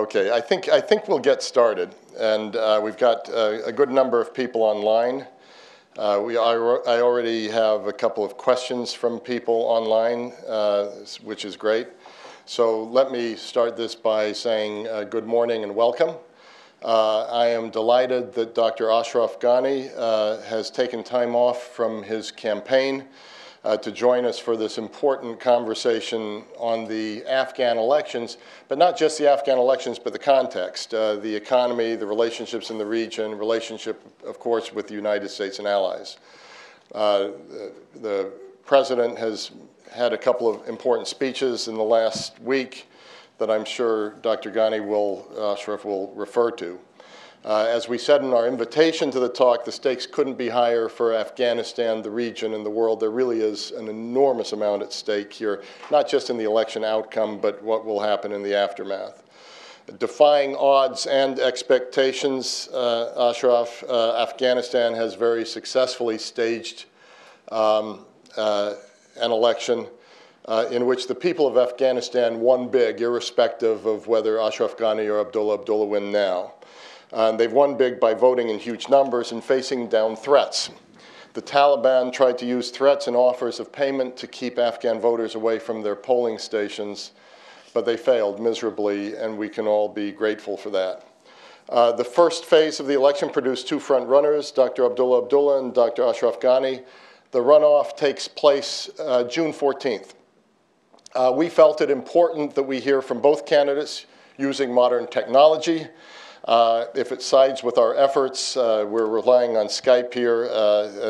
Okay, I think we'll get started, and we've got a good number of people online. I already have a couple of questions from people online, which is great. So let me start this by saying good morning and welcome. I am delighted that Dr. Ashraf Ghani has taken time off from his campaign to join us for this important conversation on the Afghan elections, but not just the Afghan elections, but the context, the economy, the relationships in the region, relationship, of course, with the United States and allies. The president has had a couple of important speeches in the last week that I'm sure Dr. Ghani Ashraf will refer to. As we said in our invitation to the talk, the stakes couldn't be higher for Afghanistan, the region, and the world. There really is an enormous amount at stake here, not just in the election outcome, but what will happen in the aftermath. Defying odds and expectations, Ashraf, Afghanistan has very successfully staged an election in which the people of Afghanistan won big, irrespective of whether Ashraf Ghani or Abdullah Abdullah win now. They've won big by voting in huge numbers and facing down threats. The Taliban tried to use threats and offers of payment to keep Afghan voters away from their polling stations, but they failed miserably, and we can all be grateful for that. The first phase of the election produced two front runners, Dr. Abdullah Abdullah and Dr. Ashraf Ghani. The runoff takes place June 14th. We felt it important that we hear from both candidates using modern technology. If it sides with our efforts, we're relying on Skype here,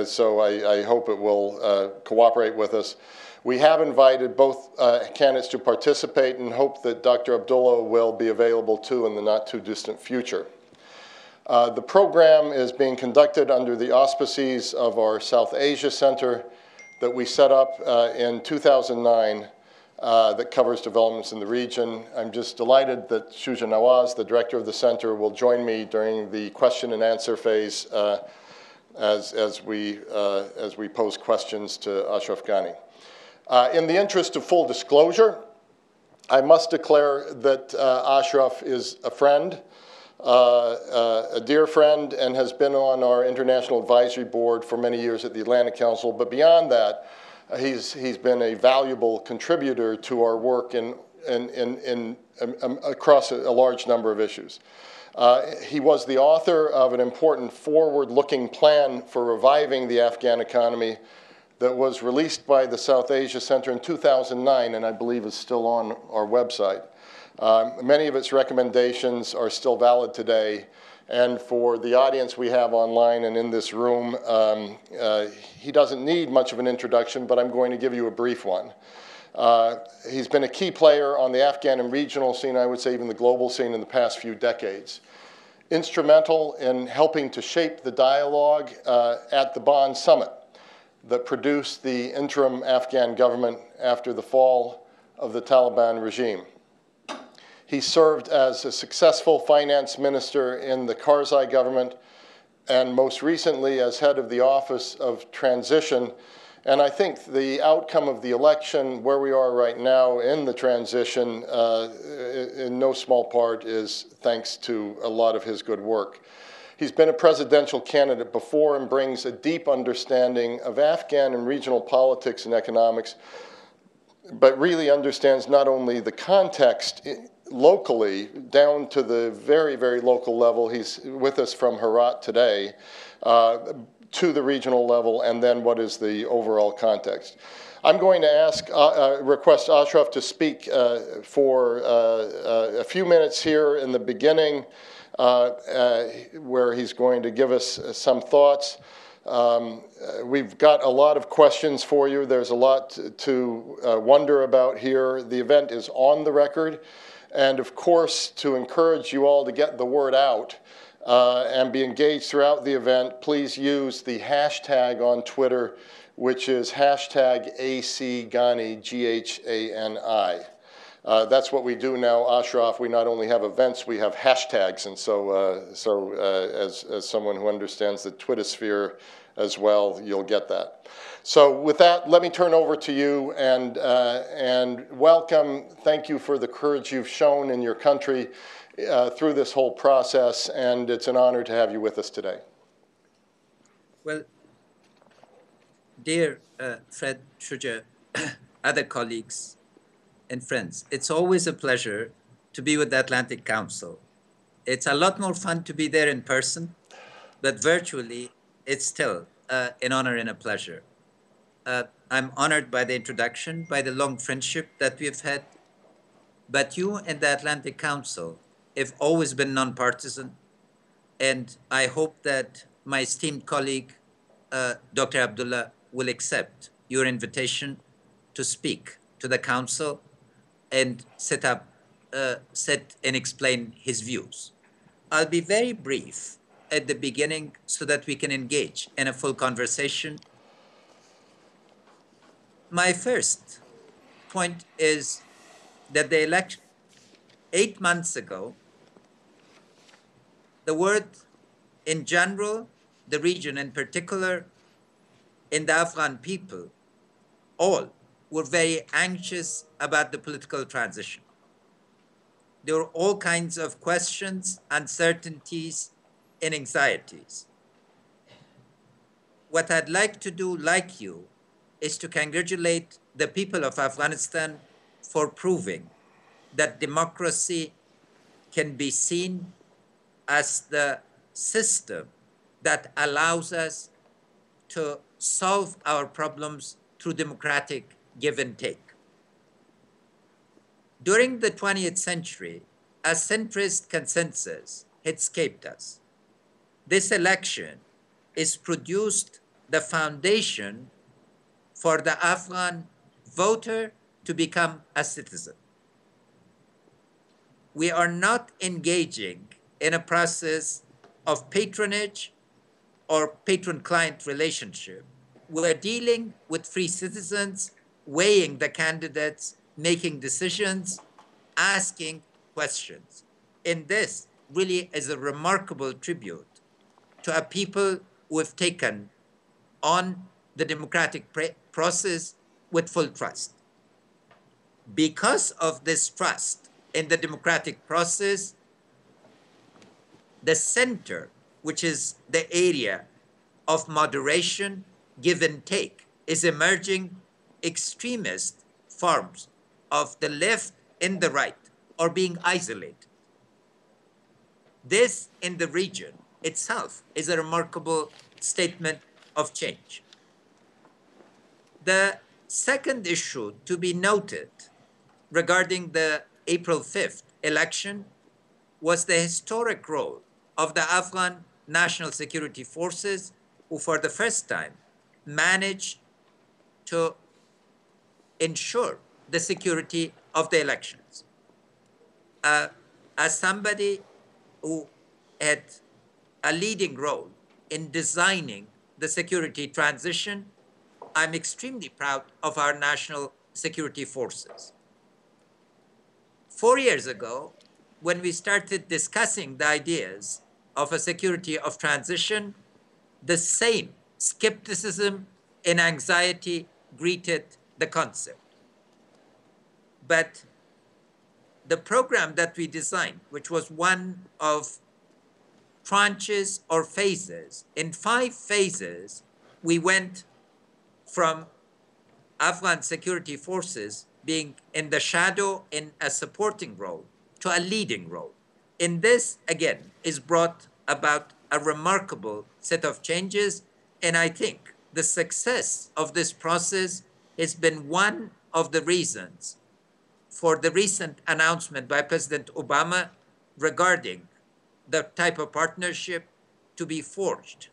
so I hope it will cooperate with us. We have invited both candidates to participate and hope that Dr. Abdullah will be available too in the not too distant future. The program is being conducted under the auspices of our South Asia Center that we set up in 2009. That covers developments in the region. I'm just delighted that Shuja Nawaz, the director of the center, will join me during the question and answer phase as we pose questions to Ashraf Ghani. In the interest of full disclosure, I must declare that Ashraf is a friend, a dear friend, and has been on our international advisory board for many years at the Atlantic Council. But beyond that, he's been a valuable contributor to our work across a large number of issues. He was the author of an important forward-looking plan for reviving the Afghan economy that was released by the South Asia Center in 2009, and I believe is still on our website. Many of its recommendations are still valid today. And for the audience we have online and in this room, he doesn't need much of an introduction, but I'm going to give you a brief one. He's been a key player on the Afghan and regional scene, I would say even the global scene in the past few decades. Instrumental in helping to shape the dialogue at the Bonn Summit that produced the interim Afghan government after the fall of the Taliban regime. He served as a successful finance minister in the Karzai government and most recently as head of the Office of Transition. And I think the outcome of the election, where we are right now in the transition, in no small part is thanks to a lot of his good work. He's been a presidential candidate before and brings a deep understanding of Afghan and regional politics and economics, but really understands not only the context locally, down to the very, very local level. He's with us from Herat today, to the regional level, and then what is the overall context. I'm going to request Ashraf to speak for a few minutes here in the beginning, where he's going to give us some thoughts. We've got a lot of questions for you. There's a lot to wonder about here. The event is on the record. And of course, to encourage you all to get the word out and be engaged throughout the event, please use the hashtag on Twitter, which is hashtag ACGhani, G-H-A-N-I. That's what we do now, Ashraf. We not only have events, we have hashtags. And so, as someone who understands the Twittersphere as well, you'll get that. So with that, let me turn over to you and welcome. Thank you for the courage you've shown in your country through this whole process, and it's an honor to have you with us today. Well, dear Fred, Shuja, other colleagues and friends, it's always a pleasure to be with the Atlantic Council. It's a lot more fun to be there in person, but virtually, it's still an honor and a pleasure. I'm honored by the introduction, by the long friendship that we've had, but you and the Atlantic Council have always been nonpartisan, and I hope that my esteemed colleague, Dr. Abdullah, will accept your invitation to speak to the Council and set and explain his views. I'll be very brief at the beginning so that we can engage in a full conversation. My first point is that the election, 8 months ago, the world in general, the region in particular, and the Afghan people, all were very anxious about the political transition. There were all kinds of questions, uncertainties, and anxieties. What I'd like to do, like you, is to congratulate the people of Afghanistan for proving that democracy can be seen as the system that allows us to solve our problems through democratic give and take. During the 20th century, a centrist consensus had escaped us. This election is produced the foundation for the Afghan voter to become a citizen. We are not engaging in a process of patronage or patron-client relationship. We're dealing with free citizens, weighing the candidates, making decisions, asking questions. And this really is a remarkable tribute to a people who have taken on the democratic process with full trust. Because of this trust in the democratic process, the center, which is the area of moderation, give and take, is emerging extremist forms of the left and the right are being isolated. This in the region itself is a remarkable statement of change. The second issue to be noted regarding the April 5th election was the historic role of the Afghan National Security Forces, who for the first time managed to ensure the security of the elections. As somebody who had a leading role in designing the security transition, I'm extremely proud of our national security forces. 4 years ago, when we started discussing the ideas of a security of transition, the same skepticism and anxiety greeted the concept. But the program that we designed, which was one of tranches or phases, in 5 phases, we went from Afghan security forces being in the shadow in a supporting role to a leading role. In this, again, is brought about a remarkable set of changes, and I think the success of this process has been one of the reasons for the recent announcement by President Obama regarding the type of partnership to be forged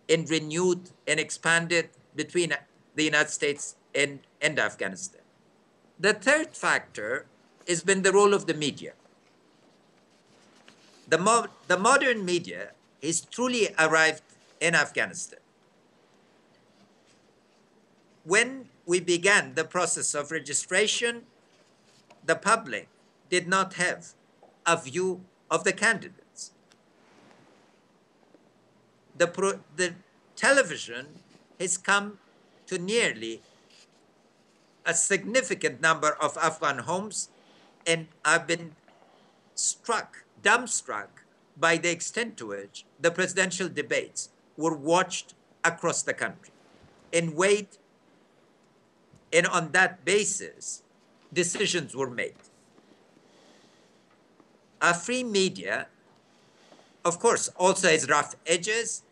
and renewed and expanded between the United States and Afghanistan. The third factor has been the role of the media. The modern media has truly arrived in Afghanistan. When we began the process of registration, the public did not have a view of the candidates. The television has come to nearly a significant number of Afghan homes, and I've been struck dumbstruck by the extent to which the presidential debates were watched across the country. And on that basis, decisions were made. A free media, of course, also has rough edges,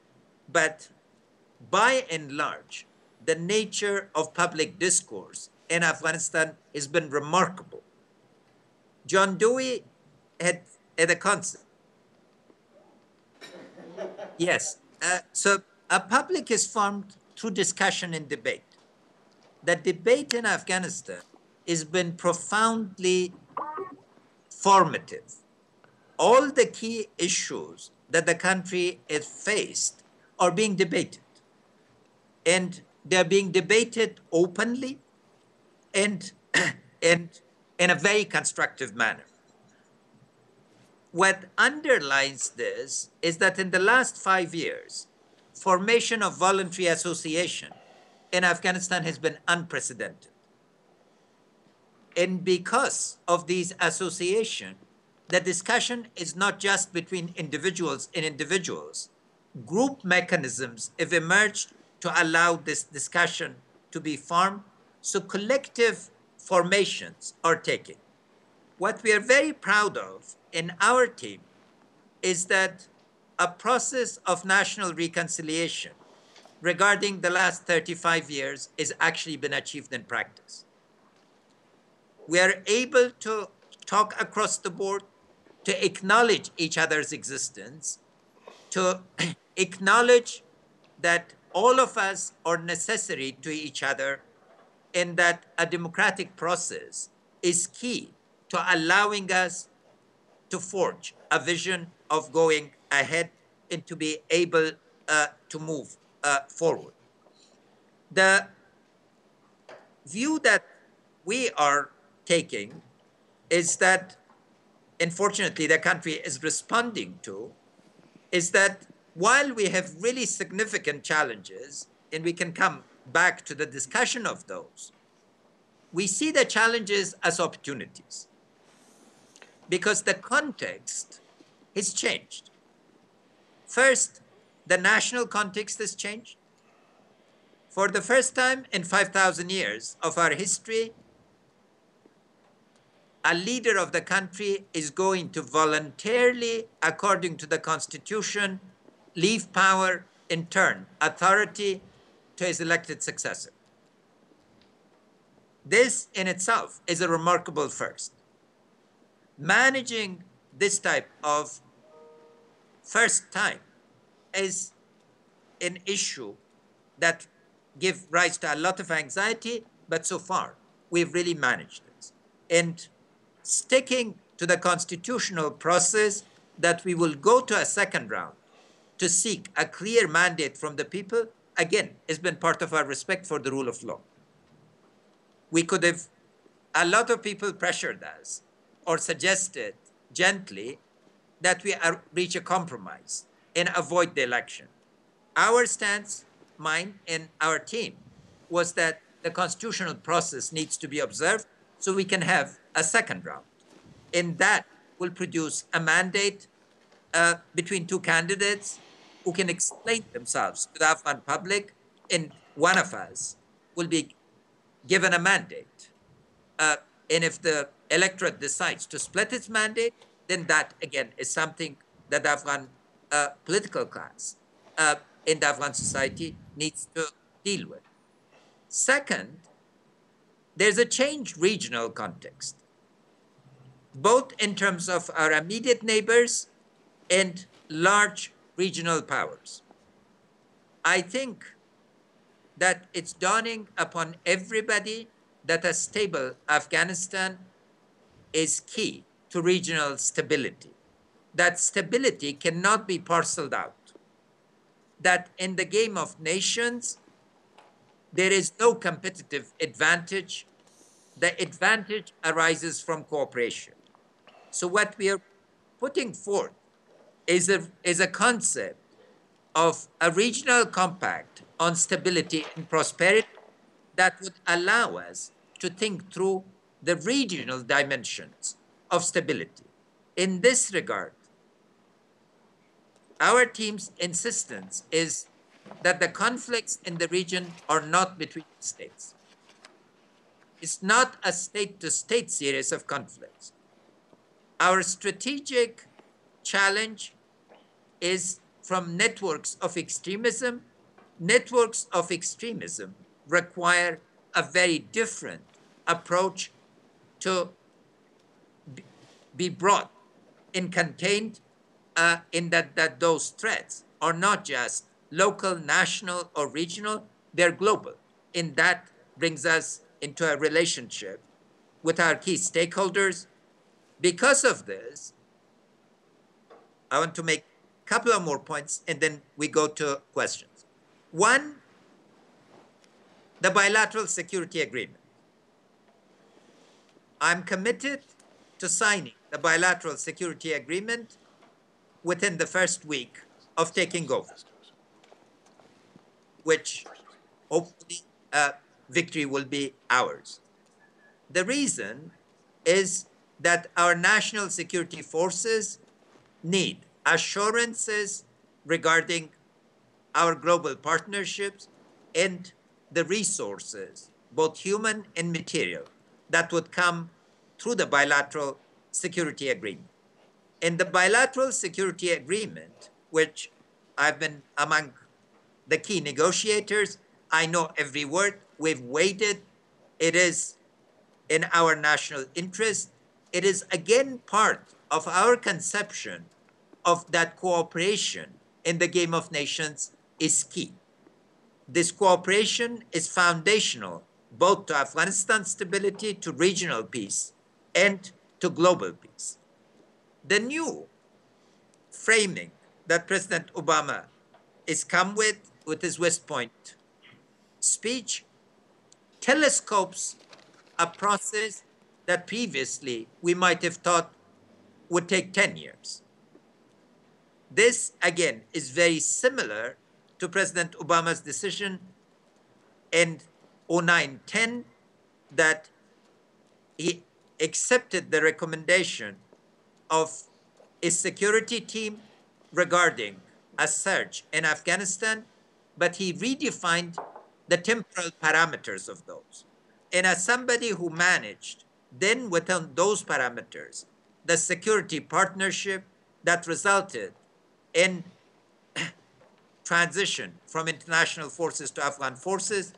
but by and large, the nature of public discourse in Afghanistan has been remarkable. John Dewey had a concept. Yes. So a public is formed through discussion and debate. The debate in Afghanistan has been profoundly formative. All the key issues that the country has faced are being debated. And they're being debated openly and in a very constructive manner. What underlines this is that in the last 5 years, formation of voluntary association in Afghanistan has been unprecedented. And because of these association, the discussion is not just between individuals and individuals. Group mechanisms have emerged to allow this discussion to be formed, so collective formations are taking. What we are very proud of in our team is that a process of national reconciliation regarding the last 35 years has actually been achieved in practice. We are able to talk across the board, to acknowledge each other's existence, to acknowledge that all of us are necessary to each other, and that a democratic process is key to allowing us to forge a vision of going ahead and to be able to move forward. The view that we are taking is that, unfortunately, the country is responding to, is that while we have really significant challenges, and we can come back to the discussion of those, we see the challenges as opportunities because the context has changed. First, the national context has changed. For the first time in 5,000 years of our history, a leader of the country is going to voluntarily, according to the Constitution, leave power and turn authority to his elected successor. This in itself is a remarkable first. Managing this type of first time is an issue that gives rise to a lot of anxiety, but so far we've really managed this. And sticking to the constitutional process that we will go to a second round to seek a clear mandate from the people, again, has been part of our respect for the rule of law. We could have, a lot of people pressured us or suggested gently that we reach a compromise and avoid the election. Our stance, mine and our team, was that the constitutional process needs to be observed so we can have a second round. And that will produce a mandate between two candidates who can explain themselves to the Afghan public, and one of us will be given a mandate. And if the electorate decides to split its mandate, then that, again, is something that the Afghan political class in the Afghan society needs to deal with. Second, there's a changed regional context, both in terms of our immediate neighbors and large regional powers. I think that it's dawning upon everybody that a stable Afghanistan is key to regional stability. That stability cannot be parceled out. That in the game of nations, there is no competitive advantage. The advantage arises from cooperation. So what we are putting forth is a concept of a regional compact on stability and prosperity that would allow us to think through the regional dimensions of stability. In this regard, Our team's insistence is that the conflicts in the region are not between states. It's not a state-to-state series of conflicts. Our strategic challenge is from networks of extremism. Networks of extremism require a very different approach to be brought and contained in that those threats are not just local, national, or regional, they're global. And that brings us into a relationship with our key stakeholders. Because of this, I want to make a couple of more points and then we go to questions. One, the bilateral security agreement. I'm committed to signing the bilateral security agreement within the first week of taking over, which hopefully victory will be ours. The reason is that our national security forces need assurances regarding our global partnerships and the resources, both human and material, that would come through the bilateral security agreement. In the bilateral security agreement, which I've been among the key negotiators, I know every word, we've waited, it is in our national interest. It is again part of our conception of that cooperation in the game of nations is key. This cooperation is foundational both to Afghanistan's stability, to regional peace, and to global peace. The new framing that President Obama is come with his West Point speech telescopes a process that previously we might have thought would take 10 years. This, again, is very similar to President Obama's decision in 2009-10 that he accepted the recommendation of a security team regarding a surge in Afghanistan, but he redefined the temporal parameters of those. And as somebody who managed, then within those parameters, the security partnership that resulted in transition from international forces to Afghan forces,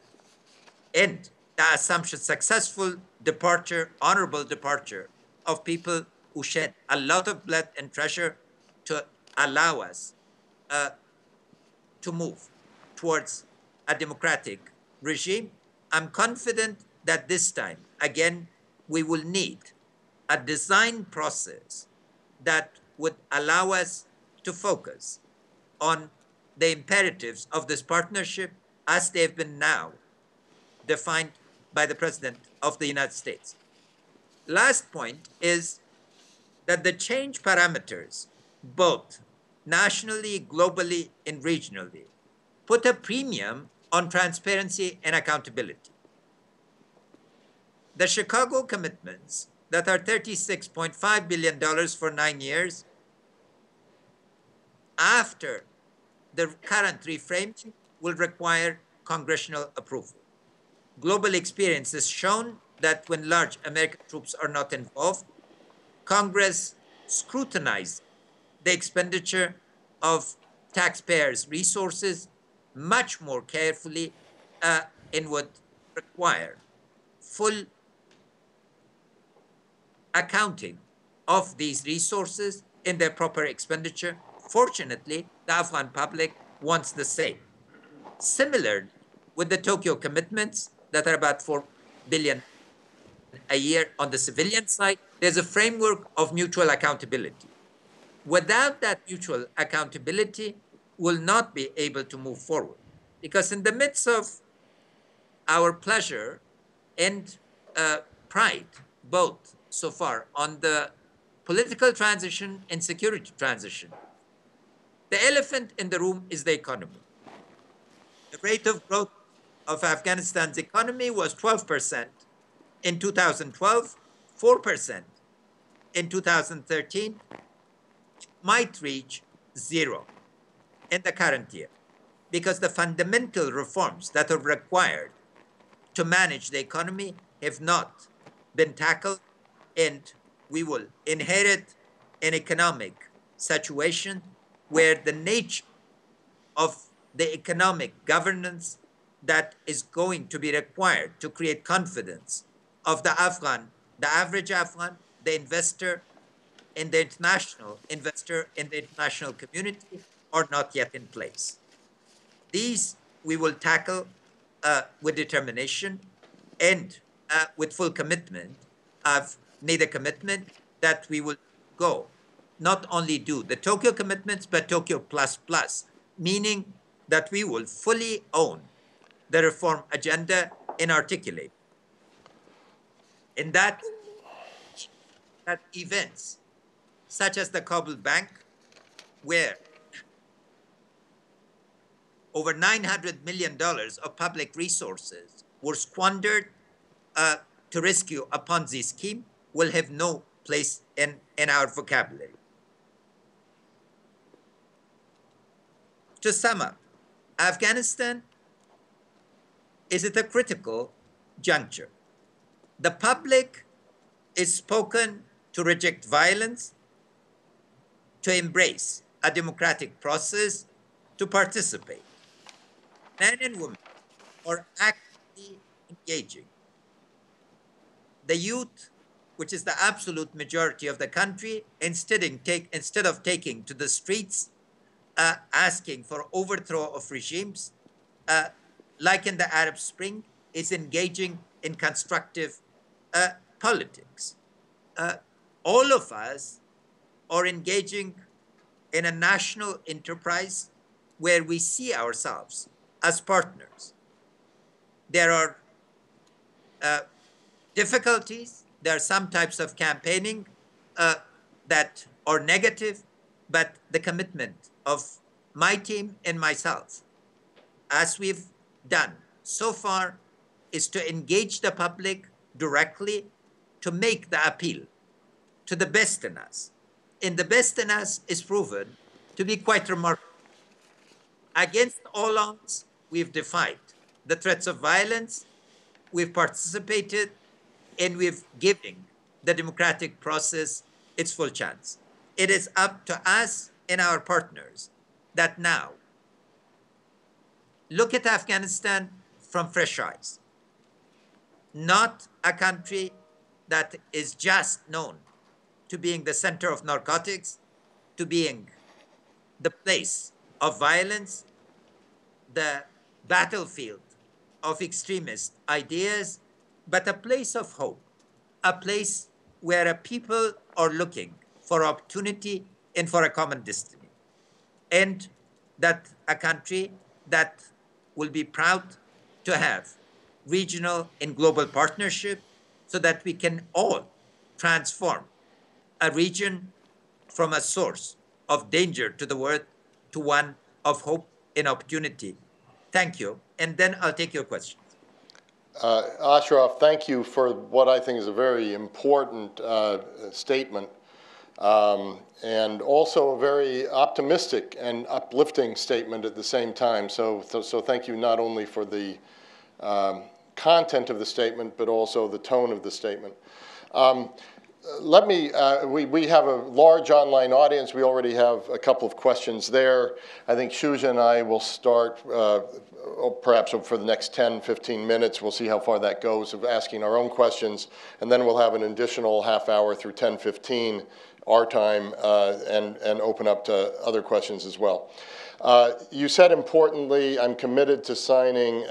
and the assumption successful departure, honorable departure of people who shed a lot of blood and treasure to allow us to move towards a democratic regime. I'm confident that this time, again, we will need a design process that would allow us to focus on the imperatives of this partnership as they've been now defined by the President of the United States. Last point is that the change parameters, both nationally, globally, and regionally, put a premium on transparency and accountability. The Chicago commitments that are $36.5 billion for 9 years, after the current reframing, will require congressional approval. Global experience has shown that when large American troops are not involved, Congress scrutinizes the expenditure of taxpayers' resources much more carefully and would require full accounting of these resources in their proper expenditure. Fortunately, the Afghan public wants the same. Similarly, with the Tokyo commitments that are about $4 billion a year on the civilian side, there's a framework of mutual accountability. Without that mutual accountability, we'll not be able to move forward. Because in the midst of our pleasure and pride, both so far on the political transition and security transition, the elephant in the room is the economy. The rate of growth of Afghanistan's economy was 12% in 2012, 4% in 2013, might reach 0 in the current year, because the fundamental reforms that are required to manage the economy have not been tackled, and we will inherit an economic situation where the nature of the economic governance that is going to be required to create confidence of the Afghan, the average Afghan, the investor, and the international investor in the international community are not yet in place. These we will tackle with determination and with full commitment. I've made a commitment that we will go, not only do the Tokyo commitments, but Tokyo plus plus, meaning that we will fully own the reform agenda and articulate. In that events such as the Kabul Bank, where over $900 million of public resources were squandered to rescue a Ponzi scheme, will have no place in our vocabulary. To sum up, Afghanistan is at a critical juncture. The public is spoken to reject violence, to embrace a democratic process, to participate. Men and women are actively engaging. The youth, which is the absolute majority of the country, instead of taking to the streets, asking for overthrow of regimes, like in the Arab Spring, is engaging in constructive politics. All of us are engaging in a national enterprise where we see ourselves as partners. There are difficulties. There are some types of campaigning that are negative, but the commitment of my team and myself, as we've done so far, is to engage the public directly, to make the appeal to the best in us. And the best in us is proven to be quite remarkable. Against all odds, we've defied the threats of violence, we've participated, and we've given the democratic process its full chance. It is up to us and our partners that now look at Afghanistan from fresh eyes. Not a country that is just known to being the center of narcotics, to being the place of violence, the battlefield of extremist ideas, but a place of hope, a place where a people are looking for opportunity and for a common destiny. And that a country that will be proud to have regional and global partnership so that we can all transform a region from a source of danger to the world to one of hope and opportunity. Thank you. And then I'll take your questions. Ashraf, thank you for what I think is a very important statement, and also a very optimistic and uplifting statement at the same time. So thank you not only for the content of the statement, but also the tone of the statement. We have a large online audience. We already have a couple of questions there. I think Shuja and I will start perhaps for the next 10, 15 minutes. We'll see how far that goes of asking our own questions. And then we'll have an additional half hour through 10:15 our time and open up to other questions as well. You said importantly, I'm committed to signing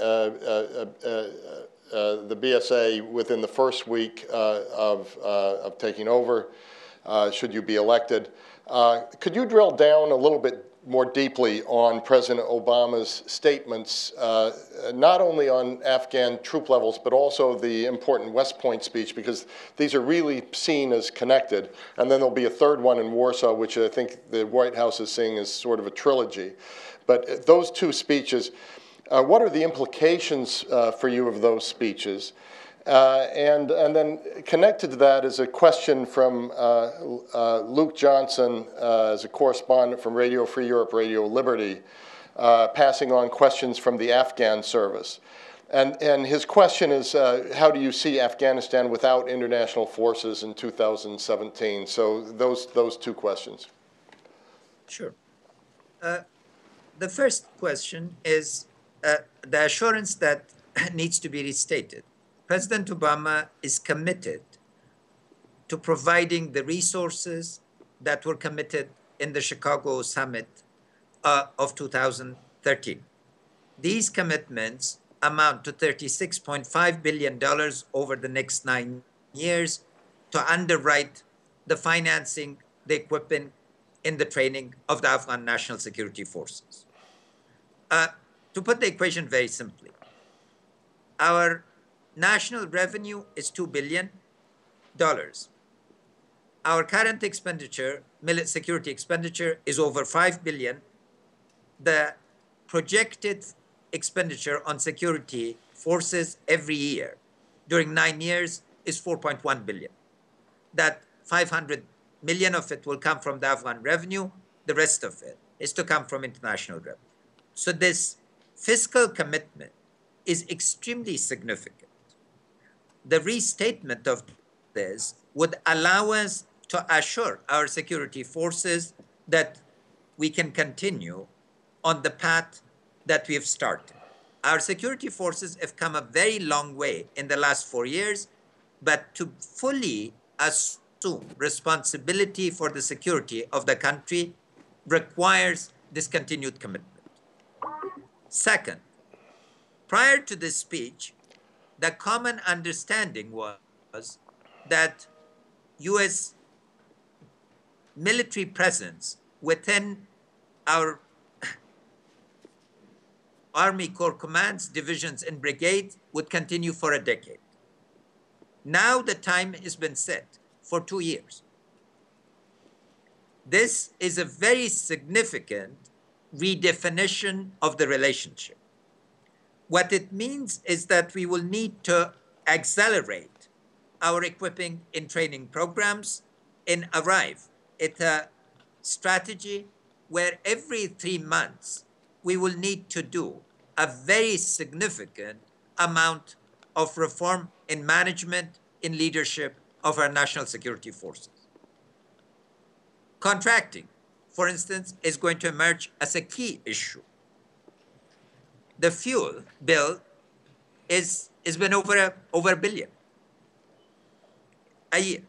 the BSA within the first week of taking over, should you be elected. Could you drill down a little bit more deeply on President Obama's statements, not only on Afghan troop levels, but also the important West Point speech, because these are really seen as connected. And then there'll be a third one in Warsaw, which I think the White House is seeing as sort of a trilogy. But those two speeches, what are the implications for you of those speeches? And then connected to that is a question from Luke Johnson, as a correspondent from Radio Free Europe, Radio Liberty, passing on questions from the Afghan service. And his question is, how do you see Afghanistan without international forces in 2017? So those two questions. Sure. The first question is the assurance that needs to be restated. President Obama is committed to providing the resources that were committed in the Chicago summit of 2013. These commitments amount to $36.5 billion over the next 9 years to underwrite the financing, the equipping, and the training of the Afghan National Security Forces. To put the equation very simply, our national revenue is $2 billion. Our current expenditure, security expenditure, is over $5 billion. The projected expenditure on security forces every year during 9 years is $4.1 billion. That 500 million of it will come from the Afghan revenue. The rest of it is to come from international revenue. So this fiscal commitment is extremely significant. The restatement of this would allow us to assure our security forces that we can continue on the path that we have started. Our security forces have come a very long way in the last 4 years, but to fully assume responsibility for the security of the country requires this continued commitment. Second, prior to this speech, the common understanding was that U.S. military presence within our Army Corps commands, divisions, and brigades would continue for a decade. Now the time has been set for 2 years. This is a very significant redefinition of the relationship. What it means is that we will need to accelerate our equipping and training programs and arrive at a strategy where every 3 months we will need to do a very significant amount of reform in management, in leadership of our national security forces. Contracting, for instance, is going to emerge as a key issue. The fuel bill has been over $1 billion a year.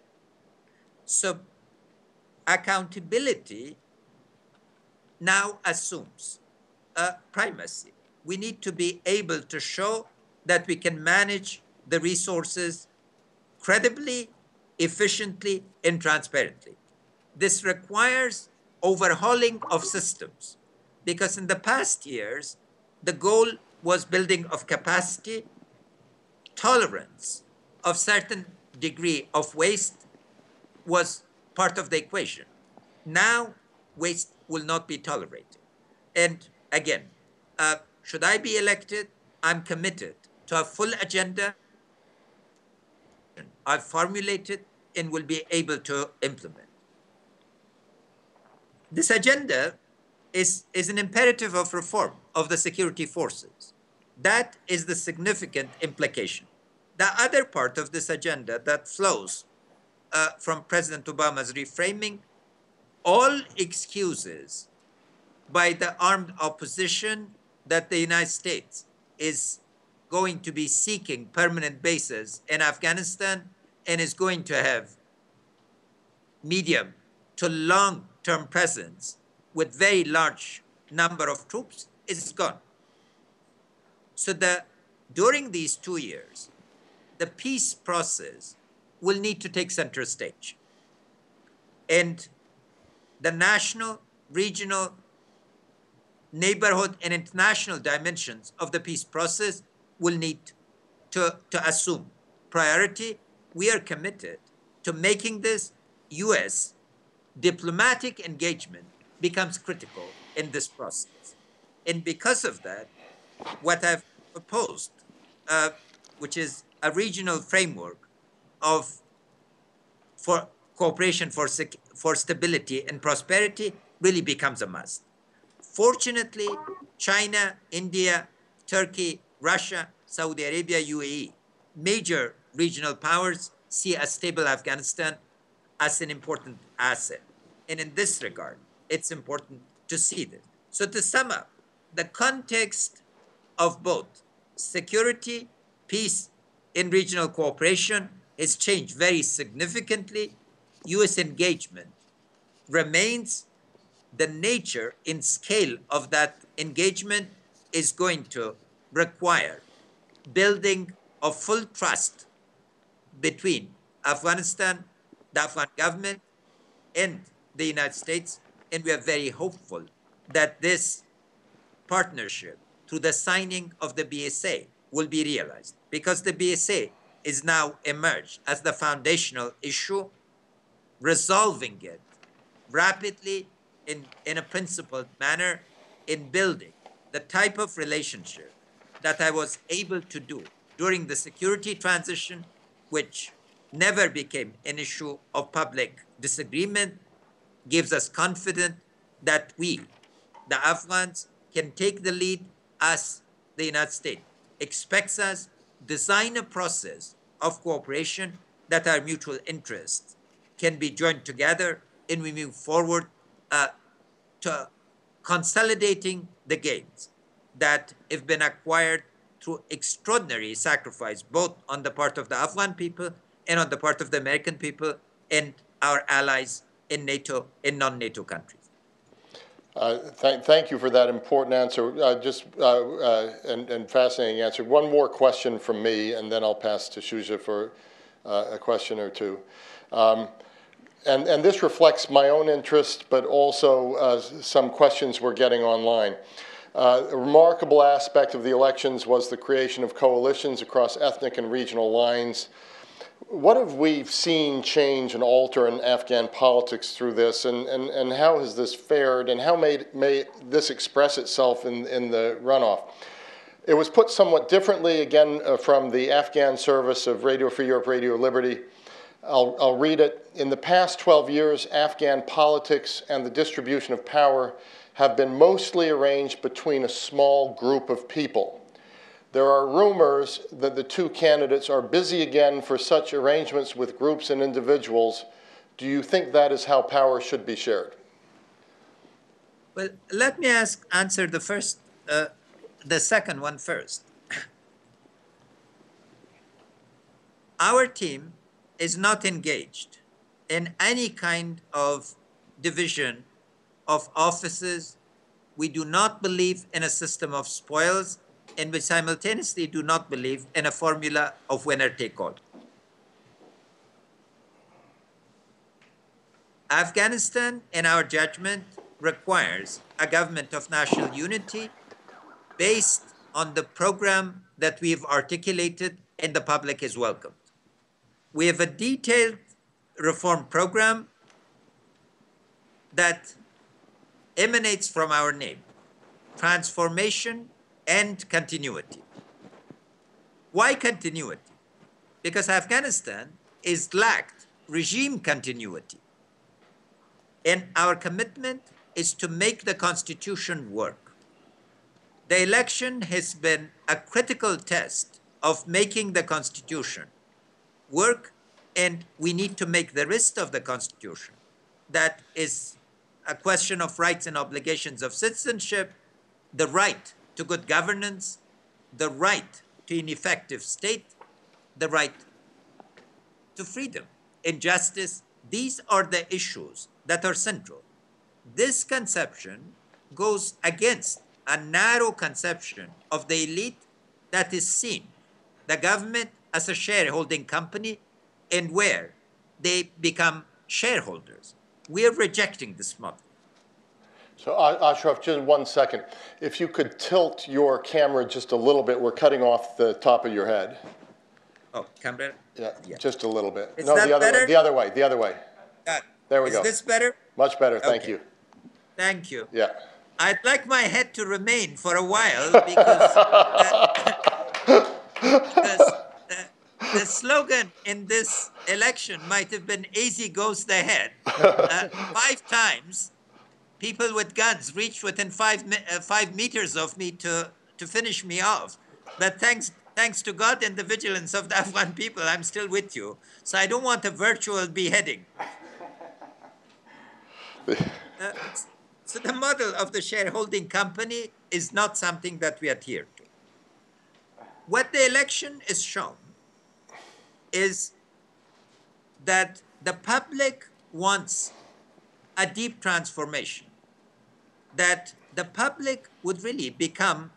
So accountability now assumes a primacy. We need to be able to show that we can manage the resources credibly, efficiently, and transparently. This requires overhauling of systems, because in the past years, the goal was building of capacity, tolerance of certain degree of waste was part of the equation. Now, waste will not be tolerated. And again, should I be elected, I'm committed to a full agenda I've formulated and will be able to implement. This agenda is an imperative of reform of the security forces. That is the significant implication. The other part of this agenda that flows from President Obama's reframing, all excuses by the armed opposition that the United States is going to be seeking permanent bases in Afghanistan and is going to have medium to long-term presence with very large number of troops is gone. So during these 2 years, the peace process will need to take center stage. And the national, regional, neighborhood, and international dimensions of the peace process will need to assume priority. We are committed to making this U.S. diplomatic engagement becomes critical in this process. And because of that, what I've proposed, which is a regional framework for cooperation for stability and prosperity really becomes a must. Fortunately, China, India, Turkey, Russia, Saudi Arabia, UAE, major regional powers see a stable Afghanistan as an important asset. And in this regard, it's important to see this. So to sum up, the context of both security, peace, and regional cooperation has changed very significantly. US engagement remains. The nature and scale of that engagement is going to require building of full trust between Afghanistan, the Afghan government, and the United States. And we are very hopeful that this partnership through the signing of the BSA will be realized, because the BSA is now emerged as the foundational issue. Resolving it rapidly in a principled manner, in building the type of relationship that I was able to do during the security transition, which never became an issue of public disagreement, gives us confidence that we, the Afghans, can take the lead as the United States expects us, design a process of cooperation that our mutual interests can be joined together, and we move forward to consolidating the gains that have been acquired through extraordinary sacrifice, both on the part of the Afghan people and on the part of the American people and our allies in NATO and non-NATO countries. Thank you for that important answer, and fascinating answer. One more question from me, and then I'll pass to Shuja for a question or two. And this reflects my own interest, but also some questions we're getting online. A remarkable aspect of the elections was the creation of coalitions across ethnic and regional lines. What have we seen change and alter in Afghan politics through this, and how has this fared, and how may this express itself in the runoff? It was put somewhat differently, again, from the Afghan service of Radio Free Europe, Radio Liberty. I'll read it. In the past 12 years, Afghan politics and the distribution of power have been mostly arranged between a small group of people. There are rumors that the two candidates are busy again for such arrangements with groups and individuals. Do you think that is how power should be shared? Well, let me answer the second one first. Our team is not engaged in any kind of division of offices. We do not believe in a system of spoils, and we simultaneously do not believe in a formula of winner take all. Afghanistan, in our judgment, requires a government of national unity based on the program that we've articulated and the public is welcomed. We have a detailed reform program that emanates from our name: transformation and continuity. Why continuity? Because Afghanistan is lacked regime continuity. And our commitment is to make the Constitution work. The election has been a critical test of making the Constitution work, and we need to make the rest of the Constitution, that is a question of rights and obligations of citizenship, the right to good governance, the right to an effective state, the right to freedom and justice. These are the issues that are central. This conception goes against a narrow conception of the elite that is seen the government as a shareholding company and where they become shareholders. We are rejecting this model. So Ashraf, just 1 second. If you could tilt your camera just a little bit, we're cutting off the top of your head. Oh, camera? Yeah, just a little bit. Is no, that the other better? way, the other way, the other way. There we go. Is this better? Much better, Okay. thank you. Thank you. Yeah. I'd like my head to remain for a while because, the slogan in this election might have been "Easy goes the head." 5 times, people with guns reached within 5 meters of me to finish me off. But thanks to God and the vigilance of the Afghan people, I'm still with you. So I don't want a virtual beheading. So the model of the shareholding company is not something that we adhere to. What the election is shown is that the public wants a deep transformation, that the public would really become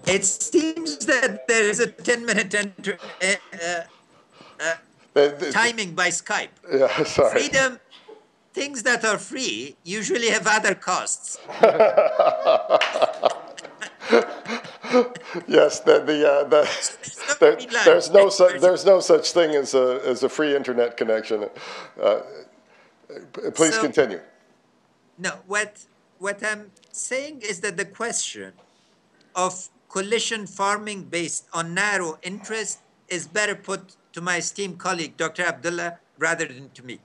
it seems that there is a 10-minute timing by Skype. Yeah, sorry. Freedom, things that are free usually have other costs. Yes, there's no such thing as a free internet connection. Please continue. No, what I'm saying is that the question of coalition farming based on narrow interest is better put to my esteemed colleague, Dr. Abdullah, rather than to me.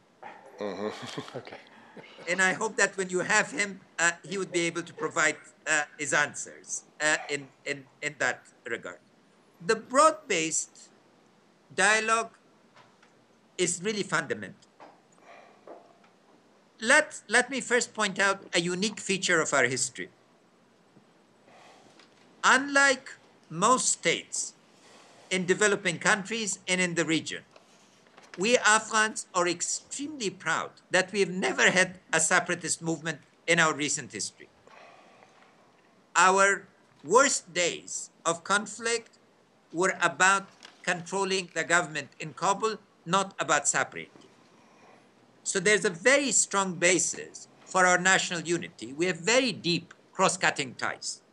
Mm-hmm. Okay. And I hope that when you have him, he would be able to provide his answers in that regard. The broad-based dialogue is really fundamental. Let me first point out a unique feature of our history. Unlike most states in developing countries and in the region, we Afghans are extremely proud that we have never had a separatist movement in our recent history. Our worst days of conflict were about controlling the government in Kabul, not about separating. So there's a very strong basis for our national unity. We have very deep cross-cutting ties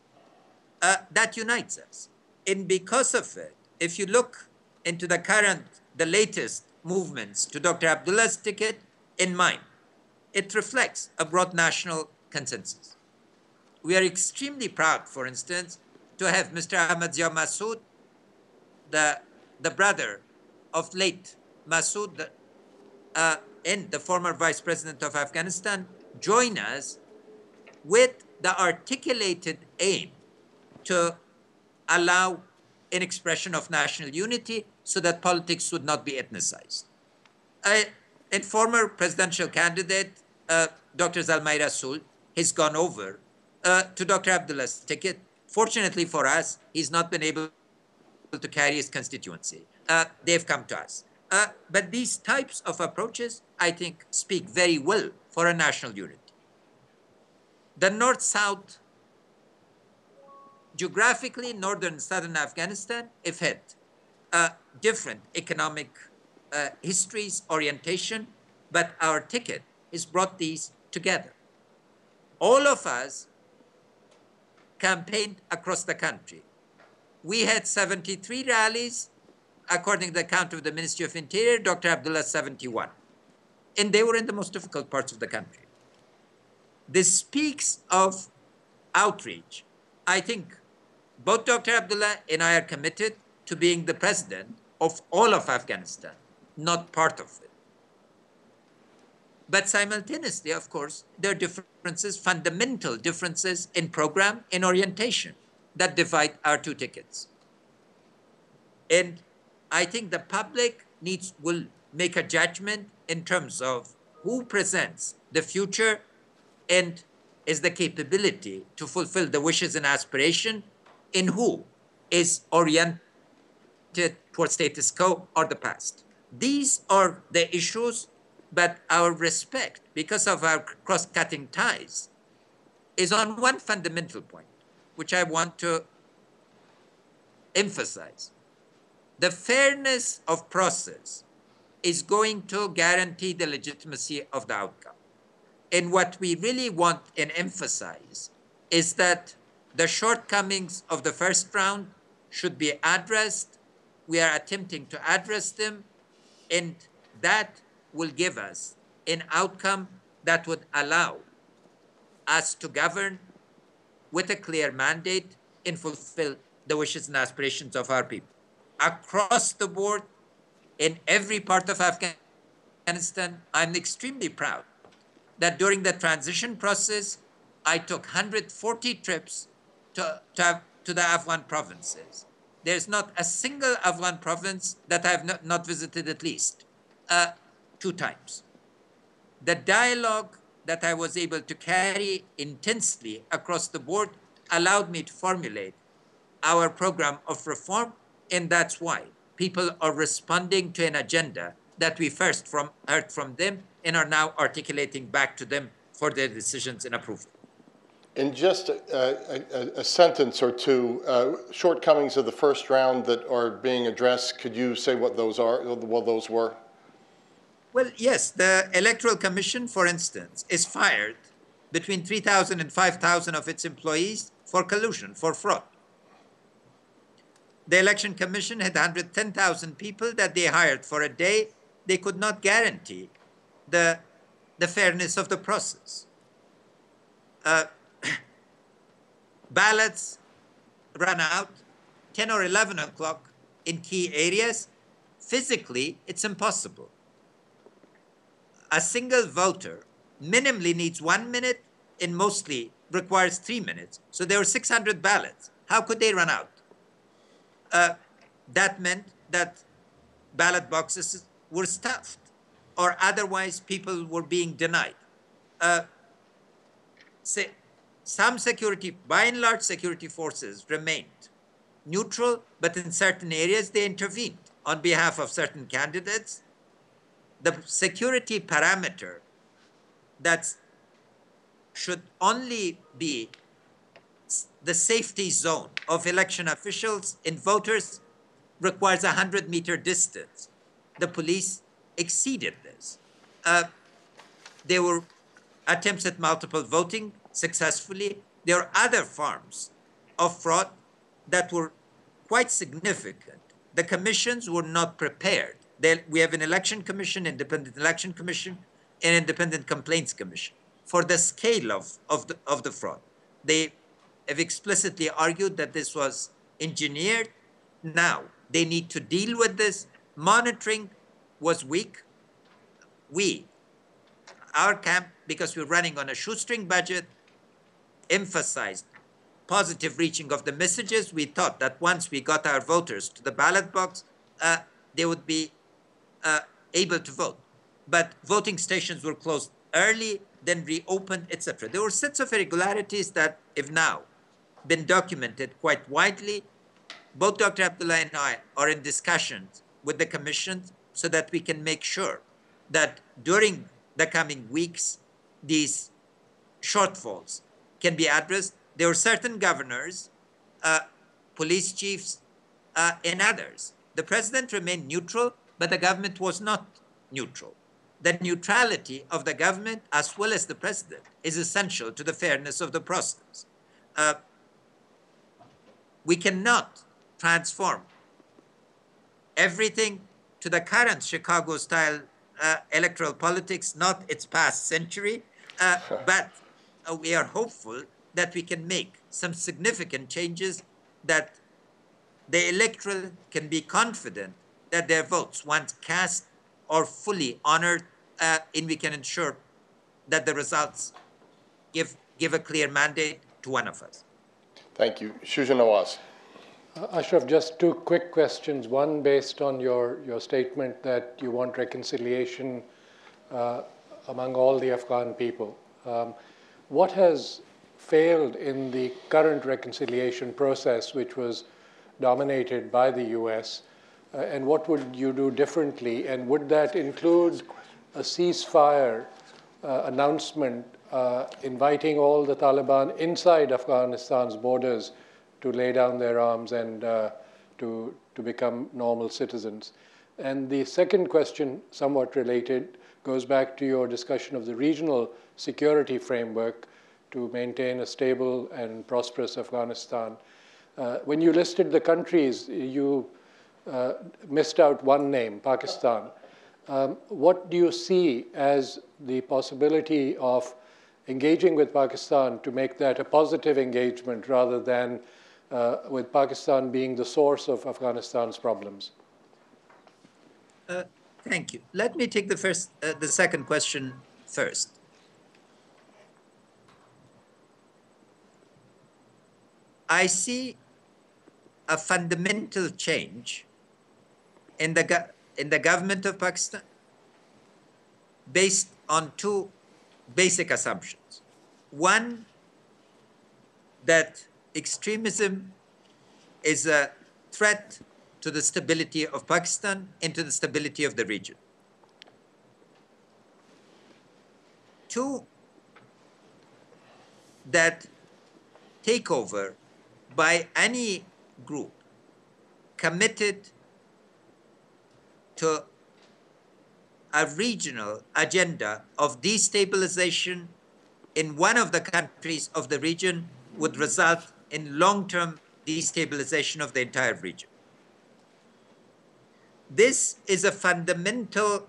that unites us. And because of it, if you look into the latest movements to Dr. Abdullah's ticket in mine, it reflects a broad national consensus. We are extremely proud, for instance, to have Mr. Ahmad Zia Massoud, the brother of late Massoud, and the former vice president of Afghanistan, join us with the articulated aim to allow an expression of national unity so that politics would not be ethnicized. And former presidential candidate, Dr. Zalmay Rasool, has gone over to Dr. Abdullah's ticket. Fortunately for us, he's not been able to carry his constituency. They've come to us. But these types of approaches, I think, speak very well for a national unity. The North-South, geographically, northern and southern Afghanistan have had different economic histories, orientation, but our ticket has brought these together. All of us campaigned across the country. We had 73 rallies, according to the count of the Ministry of Interior, Dr. Abdullah 71. And they were in the most difficult parts of the country. This speaks of outreach. I think both Dr. Abdullah and I are committed to being the president of all of Afghanistan, not part of it. But simultaneously, of course, there are differences, fundamental differences in program and orientation that divide our two tickets. And I think the public will make a judgment in terms of who presents the future and is the capability to fulfill the wishes and aspiration, and who is oriented pointed towards status quo or the past. These are the issues, but our respect, because of our cross-cutting ties, is on one fundamental point, which I want to emphasize. The fairness of process is going to guarantee the legitimacy of the outcome. And what we really want and emphasize is that the shortcomings of the first round should be addressed. We are attempting to address them, and that will give us an outcome that would allow us to govern with a clear mandate and fulfill the wishes and aspirations of our people. Across the board, in every part of Afghanistan, I'm extremely proud that during the transition process, I took 140 trips to the Afghan provinces. There's not a single Afghan province that I have not visited at least 2 times. The dialogue that I was able to carry intensely across the board allowed me to formulate our program of reform, and that's why people are responding to an agenda that we first heard from them and are now articulating back to them for their decisions and approval. In just a sentence or two, shortcomings of the first round that are being addressed, could you say what those are, what those were? Well, yes, the Electoral Commission, for instance, is fired between 3,000 and 5,000 of its employees for collusion, for fraud. The Election Commission had 110,000 people that they hired for a day. They could not guarantee the fairness of the process. Ballots run out 10 or 11 o'clock in key areas. Physically, it's impossible. A single voter minimally needs 1 minute and mostly requires 3 minutes. So there were 600 ballots. How could they run out? That meant that ballot boxes were stuffed, or otherwise people were being denied. Some security, by and large, security forces remained neutral, but in certain areas they intervened on behalf of certain candidates. The security parameter that should only be the safety zone of election officials and voters requires a 100-meter distance. The police exceeded this. There were attempts at multiple voting successfully. There are other forms of fraud that were quite significant. The commissions were not prepared. We have an election commission, independent election commission, and independent complaints commission for the scale of the fraud. They have explicitly argued that this was engineered. Now they need to deal with this. Monitoring was weak. Our camp, because we're running on a shoestring budget, emphasized positive reaching of the messages. We thought that once we got our voters to the ballot box, they would be able to vote. But voting stations were closed early, then reopened, etc. There were sets of irregularities that have now been documented quite widely. Both Dr. Abdullah and I are in discussions with the commission so that we can make sure that during the coming weeks, these shortfalls can be addressed. There were certain governors, police chiefs, and others. The president remained neutral, but the government was not neutral. The neutrality of the government, as well as the president, is essential to the fairness of the process. We cannot transform everything to the current Chicago-style electoral politics, not its past century, but we are hopeful that we can make some significant changes, that the electorate can be confident that their votes, once cast, are fully honored, and we can ensure that the results give a clear mandate to one of us. Thank you. Shuja Nawaz. Ashraf, just 2 quick questions. One based on your statement that you want reconciliation among all the Afghan people. What has failed in the current reconciliation process, which was dominated by the US? and what would you do differently? And would that include a ceasefire announcement inviting all the Taliban inside Afghanistan's borders to lay down their arms and to become normal citizens? And the second question, somewhat related, goes back to your discussion of the regional security framework to maintain a stable and prosperous Afghanistan. When you listed the countries, you missed out one name, Pakistan. What do you see as the possibility of engaging with Pakistan to make that a positive engagement rather than with Pakistan being the source of Afghanistan's problems? Thank you. Let me take the second question first. I see a fundamental change in the government of Pakistan based on two basic assumptions. One, that extremism is a threat to the stability of Pakistan and to the stability of the region. Two, that takeover by any group committed to a regional agenda of destabilization in one of the countries of the region would result in long-term destabilization of the entire region. This is a fundamental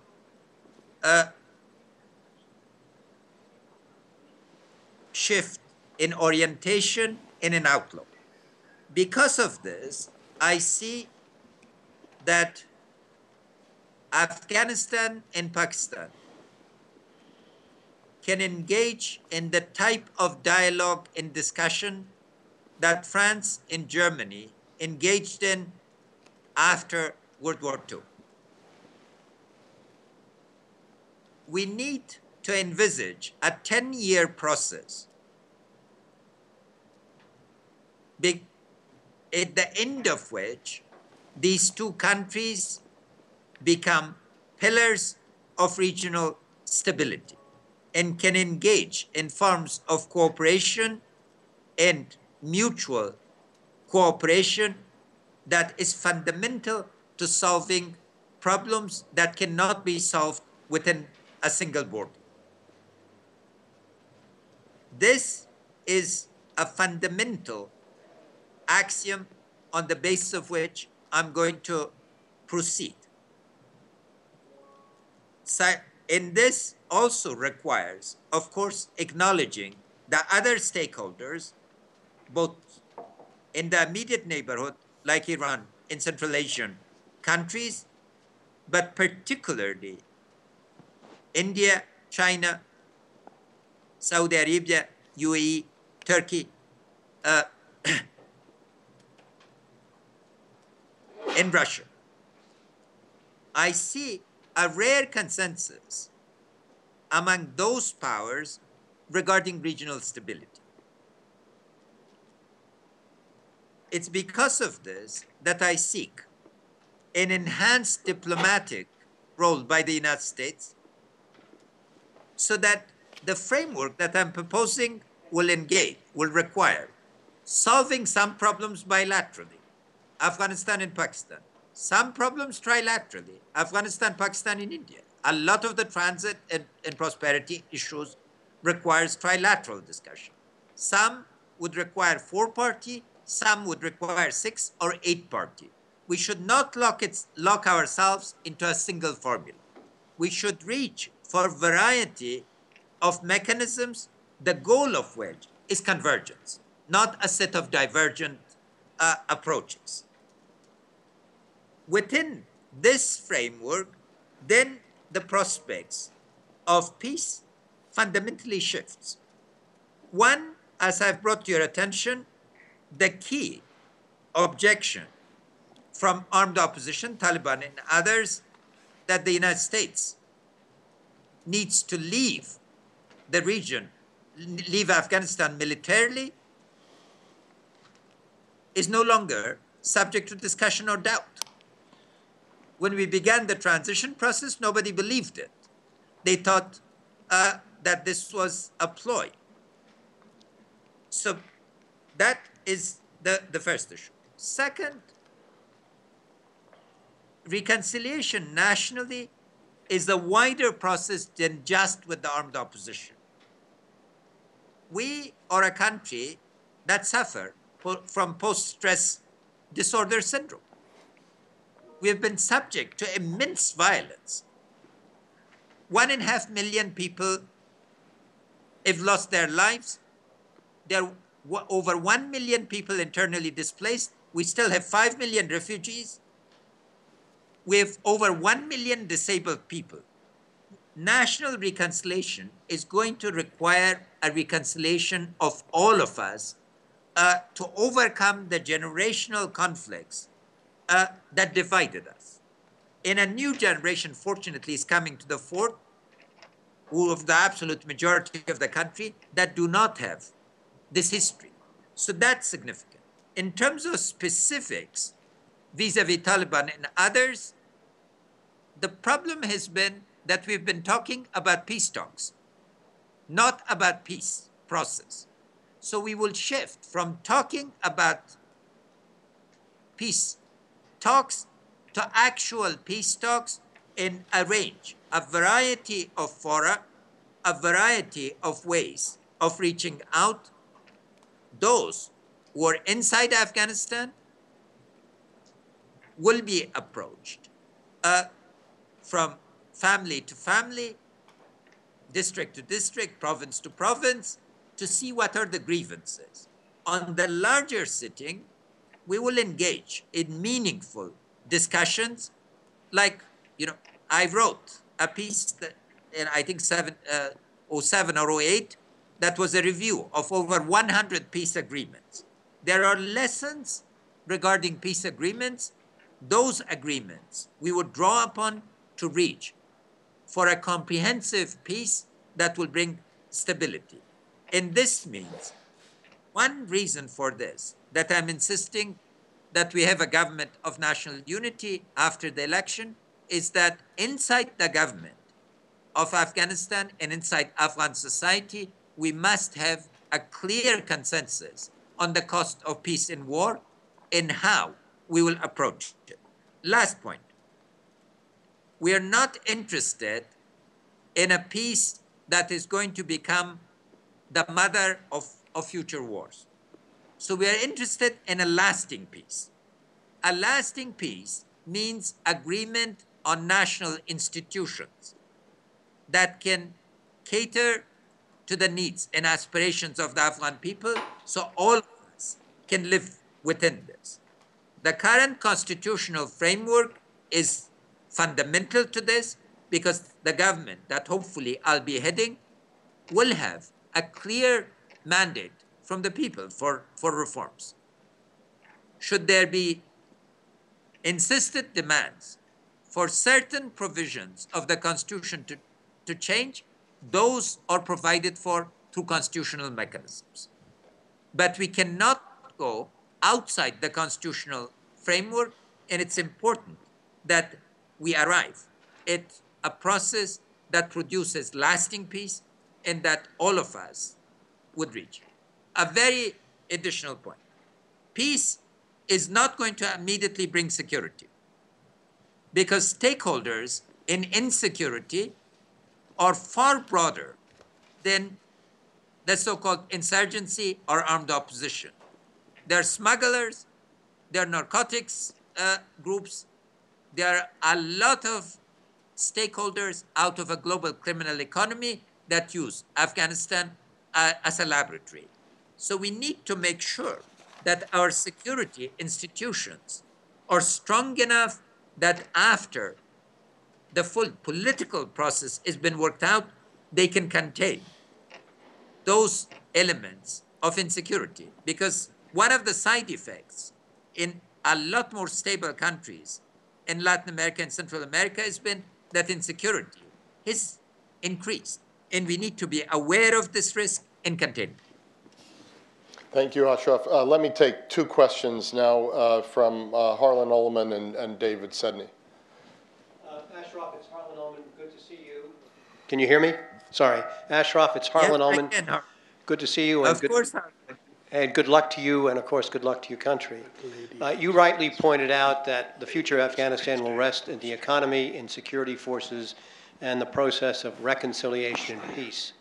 shift in orientation and in outlook. Because of this, I see that Afghanistan and Pakistan can engage in the type of dialogue and discussion that France and Germany engaged in after World War II. We need to envisage a 10-year process at the end of which these two countries become pillars of regional stability and can engage in forms of cooperation and mutual cooperation that is fundamental to solving problems that cannot be solved within a single border. This is a fundamental axiom on the basis of which I'm going to proceed. And this also requires, of course, acknowledging the other stakeholders, both in the immediate neighborhood, like Iran, in Central Asian countries, but particularly India, China, Saudi Arabia, UAE, Turkey, and Russia. I see a rare consensus among those powers regarding regional stability. It's because of this that I seek an enhanced diplomatic role by the United States so that the framework that I'm proposing will require solving some problems bilaterally, Afghanistan and Pakistan, some problems trilaterally, Afghanistan, Pakistan, and India. A lot of the transit and prosperity issues requires trilateral discussion. Some would require 4-party, some would require 6 or 8-party. We should not lock ourselves into a single formula. We should reach for a variety of mechanisms, the goal of which is convergence, not a set of divergent approaches. Within this framework, then the prospects of peace fundamentally shifts. One, as I've brought to your attention, the key objection from armed opposition, Taliban and others, that the United States needs to leave the region, leave Afghanistan militarily, is no longer subject to discussion or doubt. when we began the transition process, nobody believed it. They thought that this was a ploy. So that is the first issue. Second, reconciliation nationally is a wider process than just with the armed opposition. We are a country that suffer from post-stress disorder syndrome. We have been subject to immense violence. 1.5 million people have lost their lives. There are over 1 million people internally displaced. We still have 5 million refugees. We have over 1 million disabled people. National reconciliation is going to require a reconciliation of all of us to overcome the generational conflicts that divided us. And a new generation, fortunately, is coming to the fore, who of the absolute majority of the country that do not have this history. So that's significant. In terms of specifics, vis-a-vis Taliban and others, the problem has been that we've been talking about peace talks, not about peace process. So we will shift from talking about peace talks to actual peace talks in a range, a variety of fora, a variety of ways of reaching out. Those who are inside Afghanistan will be approached from family to family, district to district, province to province, to see what are the grievances. On the larger sitting, we will engage in meaningful discussions. Like, I wrote a piece that, in I think 07 or 08, that was a review of over 100 peace agreements. There are lessons regarding peace agreements. Those agreements we would draw upon to reach for a comprehensive peace that will bring stability. And this means, one reason for this, that I'm insisting that we have a government of national unity after the election, is that inside the government of Afghanistan and inside Afghan society, we must have a clear consensus on the cost of peace and war and how we will approach it. Last point. We are not interested in a peace that is going to become the mother of future wars. So we are interested in a lasting peace. A lasting peace means agreement on national institutions that can cater to the needs and aspirations of the Afghan people, so all of us can live within this. The current constitutional framework is fundamental to this, because the government that hopefully I'll be heading will have a clear mandate from the people for reforms. Should there be insisted demands for certain provisions of the Constitution to change, those are provided for through constitutional mechanisms. But we cannot go outside the constitutional framework, and it's important that we arrive at a process that produces lasting peace and that all of us would reach. A very additional point. Peace is not going to immediately bring security, because stakeholders in insecurity are far broader than the so-called insurgency or armed opposition. There are smugglers, there are narcotics groups, there are a lot of stakeholders out of a global criminal economy that use Afghanistan as a laboratory. So we need to make sure that our security institutions are strong enough that after the full political process has been worked out, they can contain those elements of insecurity. Because one of the side effects in a lot more stable countries in Latin America and Central America has been that insecurity has increased. And we need to be aware of this risk and contain it. Thank you, Ashraf. Let me take two questions now from Harlan Ullman and David Sedney. Ashraf, it's Harlan Ullman. Good to see you. Can you hear me? Sorry. Ashraf, it's Harlan Ullman. Yes, I can. Good to see you. Of course. And good luck to you, and of course, good luck to your country. You rightly pointed out that the future of Afghanistan will rest in the economy, in security forces, and the process of reconciliation and peace.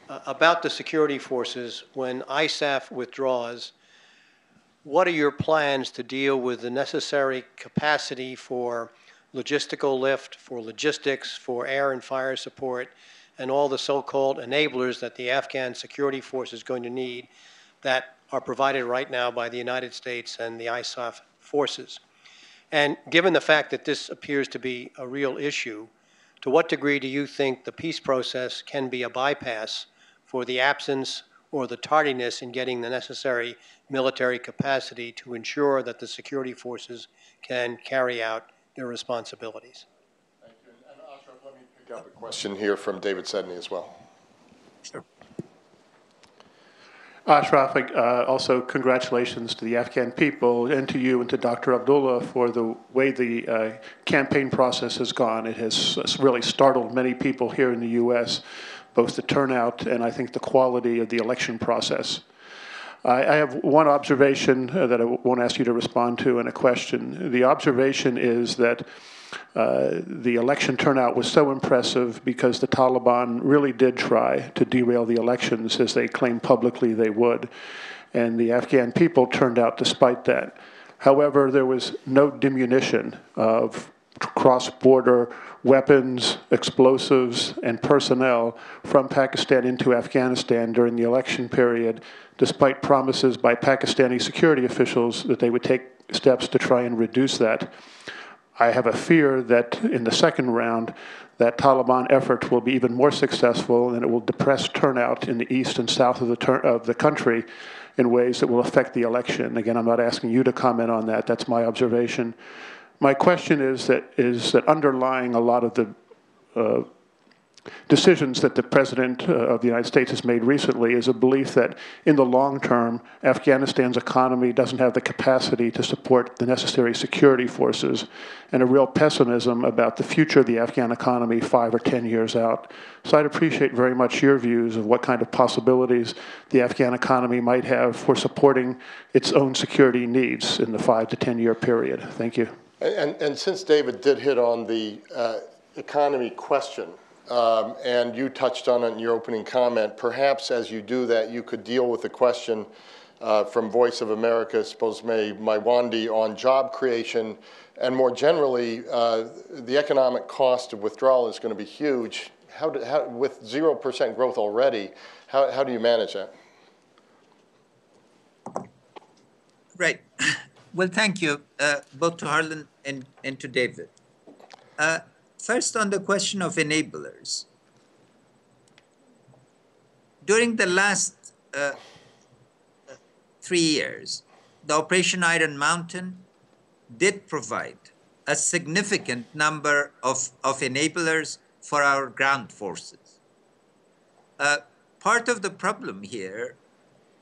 About the security forces, when ISAF withdraws, what are your plans to deal with the necessary capacity for logistical lift, for logistics, for air and fire support, and all the so-called enablers that the Afghan security force is going to need that are provided right now by the United States and the ISAF forces? And given the fact that this appears to be a real issue, to what degree do you think the peace process can be a bypass for the absence or the tardiness in getting the necessary military capacity to ensure that the security forces can carry out their responsibilities? Thank you. And Ashraf, let me pick up a question here from David Sedney as well. Sure. Ashraf, also congratulations to the Afghan people and to you and to Dr. Abdullah for the way the campaign process has gone. It has really startled many people here in the U.S., both the turnout and I think the quality of the election process. I have one observation that I won't ask you to respond to and a question. The observation is that the election turnout was so impressive because the Taliban really did try to derail the elections as they claimed publicly they would. And the Afghan people turned out despite that. However, there was no diminution of cross-border weapons, explosives, and personnel from Pakistan into Afghanistan during the election period, despite promises by Pakistani security officials that they would take steps to try and reduce that. I have a fear that in the second round, that Taliban effort will be even more successful and it will depress turnout in the east and south of the country in ways that will affect the election. Again, I'm not asking you to comment on that. That's my observation. My question is that underlying a lot of the decisions that the President of the United States has made recently is a belief that in the long term, Afghanistan's economy doesn't have the capacity to support the necessary security forces, and a real pessimism about the future of the Afghan economy 5 or 10 years out. So I'd appreciate very much your views of what kind of possibilities the Afghan economy might have for supporting its own security needs in the 5 to 10 year period. Thank you. And since David did hit on the economy question, and you touched on it in your opening comment, perhaps as you do that, you could deal with the question from Voice of America, Sposme Maiwandi, on job creation, and more generally, the economic cost of withdrawal is going to be huge. With 0% growth already, how do you manage that? Right. Well, thank you, both to Harlan and to David. First, on the question of enablers. During the last 3 years, the Operation Iron Mountain did provide a significant number of enablers for our ground forces. Part of the problem here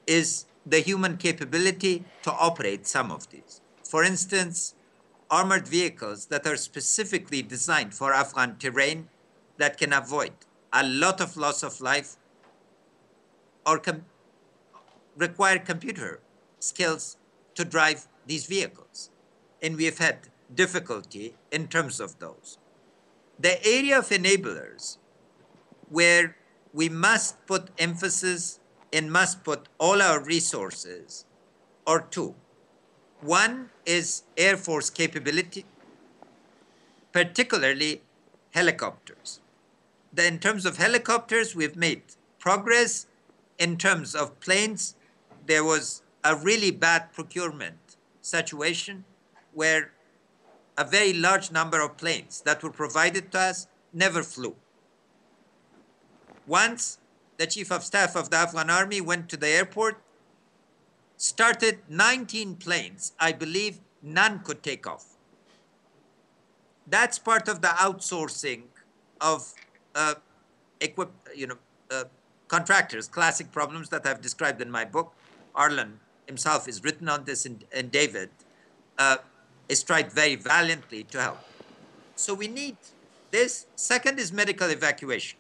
is the human capability to operate some of these. For instance, armored vehicles that are specifically designed for Afghan terrain that can avoid a lot of loss of life or require computer skills to drive these vehicles. And we have had difficulty in terms of those. The area of enablers where we must put emphasis and must put all our resources are two. One is Air Force capability, particularly helicopters. In terms of helicopters, we've made progress. In terms of planes, there was a really bad procurement situation where a very large number of planes that were provided to us never flew. Once the Chief of Staff of the Afghan Army went to the airport, started 19 planes, I believe none could take off. That's part of the outsourcing of contractors, classic problems that I've described in my book. Arlan himself has written on this, and David has tried very valiantly to help. So we need this. Second is medical evacuation.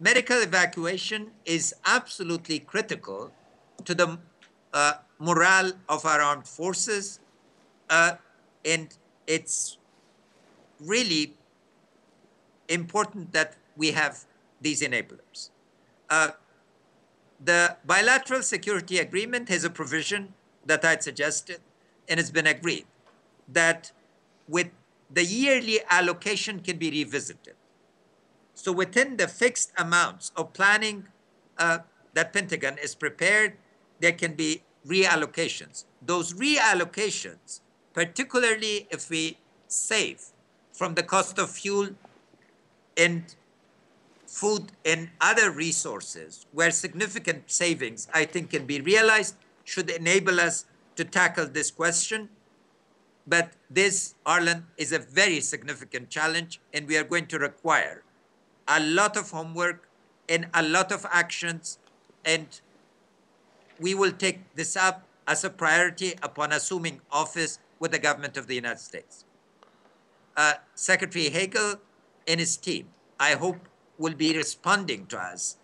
Medical evacuation is absolutely critical to the morale of our armed forces, and it's really important that we have these enablers. The Bilateral Security Agreement has a provision that I'd suggested, and it's been agreed, that with the yearly allocation can be revisited. So within the fixed amounts of planning that Pentagon is prepared, there can be reallocations. Those reallocations, particularly if we save from the cost of fuel and food and other resources, where significant savings, I think, can be realized, should enable us to tackle this question. But this, Arlen, is a very significant challenge, and we are going to require a lot of homework and a lot of actions, and we will take this up as a priority upon assuming office with the government of the United States. Secretary Hagel and his team, I hope, will be responding to us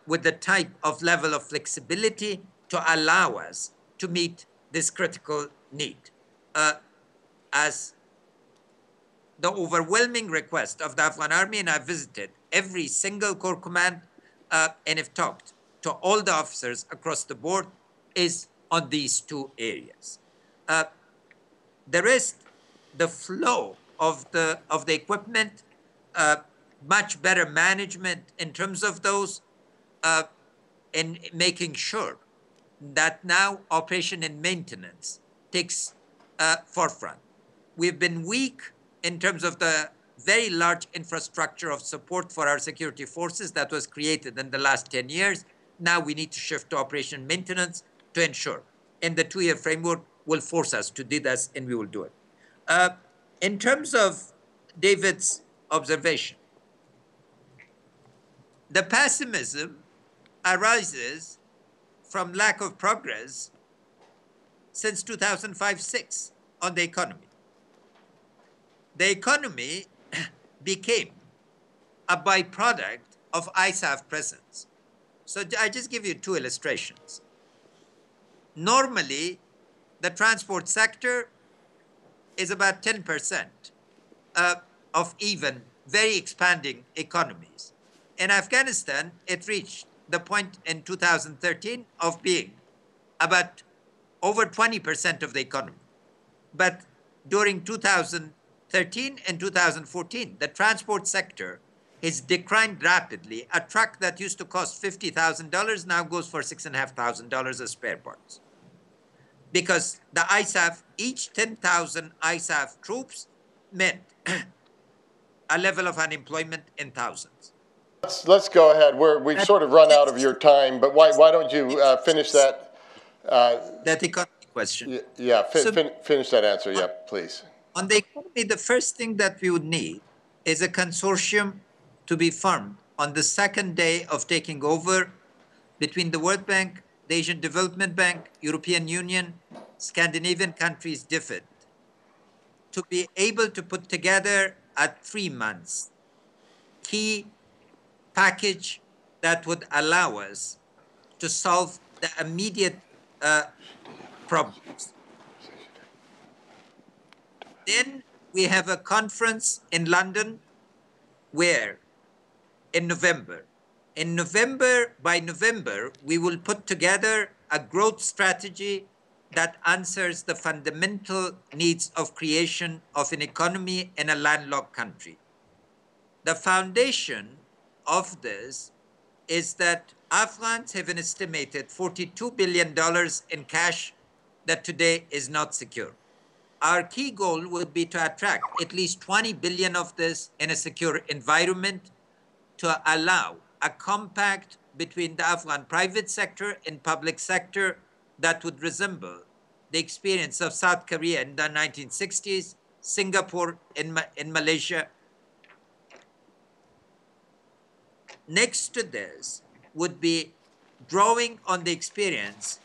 with the type of level of flexibility to allow us to meet this critical need. As the overwhelming request of the Afghan army, and I've visited every single corps command and have talked to all the officers across the board, is on these two areas. The rest, the flow of the equipment, much better management in terms of those, and making sure that now operation and maintenance takes forefront. We've been weak in terms of the very large infrastructure of support for our security forces that was created in the last 10 years. Now we need to shift to operation maintenance to ensure. And the 2-year framework will force us to do this, and we will do it. In terms of David's observation, the pessimism arises from lack of progress since 2005-06 on the economy. The economy became a byproduct of ISAF presence. So I just give you two illustrations. Normally, the transport sector is about 10% of even very expanding economies. In Afghanistan, it reached the point in 2013 of being about over 20% of the economy. But during 2013 and 2014, the transport sector has declined rapidly. A truck that used to cost $50,000 now goes for $6,500 as spare parts. Because the ISAF, each 10,000 ISAF troops meant a level of unemployment in thousands. Let's go ahead. We've sort of run out of your time, but why don't you finish that? That economy question. Yeah, finish that answer, yeah, please. On the economy, the first thing that we would need is a consortium to be formed on the second day of taking over between the World Bank, the Asian Development Bank, European Union, Scandinavian countries, DFID, to be able to put together a 3 months key package that would allow us to solve the immediate problems. Then we have a conference in London where in November, by November, we will put together a growth strategy that answers the fundamental needs of creation of an economy in a landlocked country. The foundation of this is that Afghans have an estimated $42 billion in cash that today is not secure. Our key goal would be to attract at least 20 billion of this in a secure environment to allow a compact between the Afghan private sector and public sector that would resemble the experience of South Korea in the 1960s, Singapore, in Malaysia. Next to this would be drawing on the experience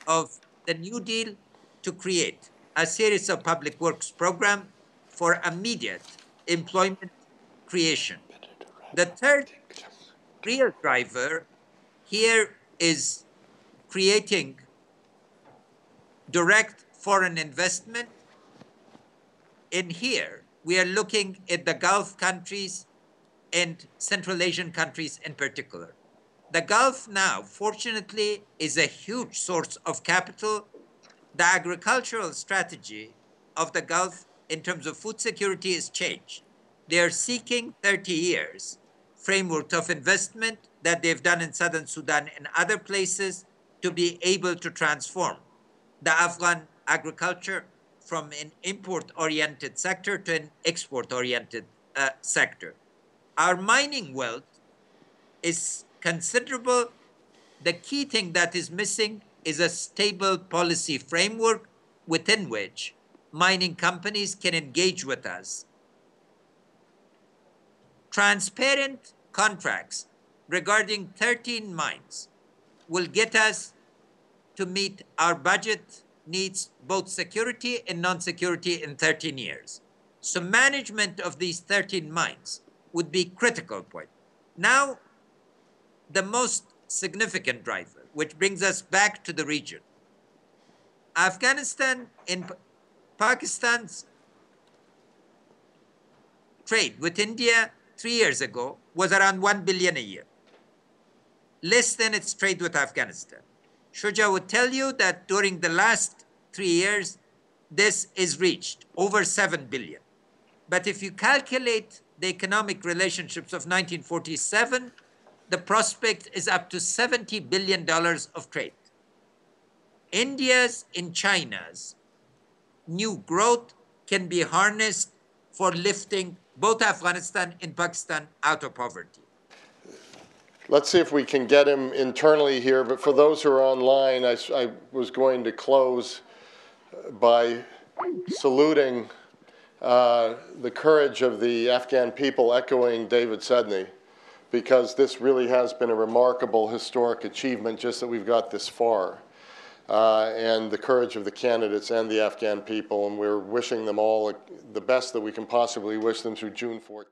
of the New Deal to create a series of public works program for immediate employment creation. The third real driver here is creating direct foreign investment. In here, we are looking at the Gulf countries and Central Asian countries in particular. The Gulf now, fortunately, is a huge source of capital. The agricultural strategy of the Gulf in terms of food security is changed. They are seeking 30 years framework of investment that they've done in Southern Sudan and other places to be able to transform the Afghan agriculture from an import-oriented sector to an export-oriented sector. Our mining wealth is considerable. The key thing that is missing is a stable policy framework within which mining companies can engage with us. Transparent contracts regarding 13 mines will get us to meet our budget needs, both security and non-security, in 13 years. So management of these 13 mines would be critical point. Now, the most significant driver, which brings us back to the region. Afghanistan and Pakistan's trade with India 3 years ago was around 1 billion a year, less than its trade with Afghanistan. Shuja would tell you that during the last 3 years, this is reached over 7 billion. But if you calculate the economic relationships of 1947, the prospect is up to $70 billion of trade. India's and China's new growth can be harnessed for lifting both Afghanistan and Pakistan out of poverty. Let's see if we can get him internally here, but for those who are online, I was going to close by saluting the courage of the Afghan people, echoing David Sedney, because this really has been a remarkable historic achievement just that we've got this far. And the courage of the candidates and the Afghan people, and we're wishing them all the best that we can possibly wish them through June 14th.